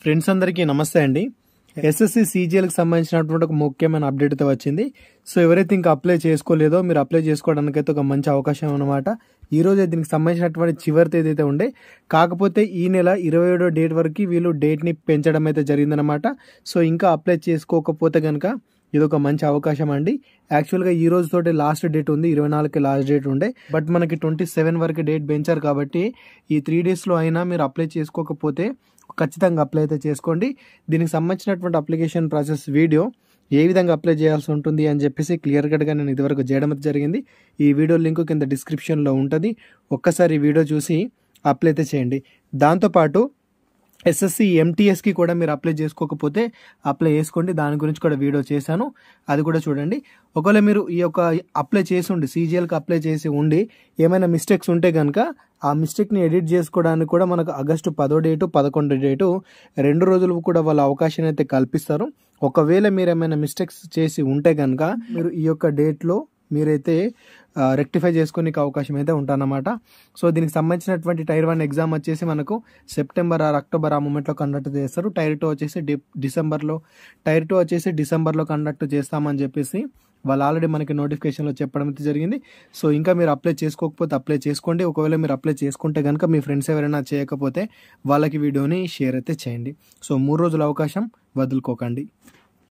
Friends అందరికీ నమస్తే అండి. ఎస్ఎస్సి సీజీఎల్కి సంబంధించినటువంటి ఒక ముఖ్యమైన అప్డేట్ అయితే వచ్చింది. సో ఎవరైతే ఇంకా అప్లై చేసుకోలేదో మీరు అప్లై చేసుకోవడానికైతే ఒక మంచి అవకాశం అన్నమాట. ఈ రోజు దీనికి సంబంధించినటువంటి చివరి తేదీ అయితే ఉండే, కాకపోతే ఈ నెల 27వ డేట్ వరకు వీళ్ళు డేట్ని పెంచడం అయితే జరిగిందనమాట. సో ఇంకా అప్లై చేసుకోకపోతే కనుక ఇది ఒక మంచి అవకాశం అండి. యాక్చువల్గా ఈ రోజుతోటి లాస్ట్ డేట్ ఉంది, 24కి లాస్ట్ డేట్ ఉండే, బట్ మనకి 27 వరకు డేట్ పెంచారు కాబట్టి ఈ 3 డేస్లో అయినా మీరు అప్లై చేసుకోకపోతే ఖచ్చితంగా అప్లై అయితే చేసుకోండి. దీనికి సంబంధించినటువంటి అప్లికేషన్ ప్రాసెస్ వీడియో ఏ విధంగా అప్లై చేయాల్సి ఉంటుంది అని చెప్పేసి క్లియర్ కట్గా నేను ఇదివరకు చేయడం అయితే జరిగింది. ఈ వీడియో లింక్ కింద డిస్క్రిప్షన్లో ఉంటుంది. ఒక్కసారి ఈ వీడియో చూసి అప్లై అయితే చేయండి. దాంతోపాటు ఎస్ఎస్సి ఎంటీఎస్కి కూడా మీరు అప్లై చేసుకోకపోతే అప్లై చేసుకోండి. దాని గురించి కూడా వీడియో చేశాను, అది కూడా చూడండి. ఒకవేళ మీరు ఈ యొక్క అప్లై చేసి ఉండి సీజీఎల్కి అప్లై చేసి ఉండి ఏమైనా మిస్టేక్స్ ఉంటే కనుక ఆ మిస్టేక్ని ఎడిట్ చేసుకోవడానికి కూడా మనకు ఆగస్టు 10వ డేటు 11వ డేటు 2 రోజులు కూడా వాళ్ళ అవకాశాన్ని అయితే కల్పిస్తారు. ఒకవేళ మీరు ఏమైనా మిస్టేక్స్ చేసి ఉంటే కనుక మీరు ఈ యొక్క డేట్లో మీరైతే రెక్టిఫై చేసుకోనికి అవకాశం అయితే ఉంటానన్నమాట. సో దీనికి సంబంధించినటువంటి టైర్ 1 ఎగ్జామ్ వచ్చేసి మనకు సెప్టెంబర్ ఆర్ అక్టోబర్ ఆ మూమెంట్లో కండక్ట్ చేస్తారు. టైర్ 2 వచ్చేసి డిసెంబర్లో, టైర్ 2 వచ్చేసి డిసెంబర్లో కండక్ట్ చేస్తామని చెప్పేసి వాళ్ళు ఆల్రెడీ మనకి నోటిఫికేషన్లో చెప్పడం అయితే జరిగింది. సో ఇంకా మీరు అప్లై చేసుకోకపోతే అప్లై చేసుకోండి. ఒకవేళ మీరు అప్లై చేసుకుంటే కనుక మీ ఫ్రెండ్స్ ఎవరైనా చేయకపోతే వాళ్ళకి వీడియోని షేర్ అయితే చేయండి. సో 3 రోజుల అవకాశం వదులుకోకండి.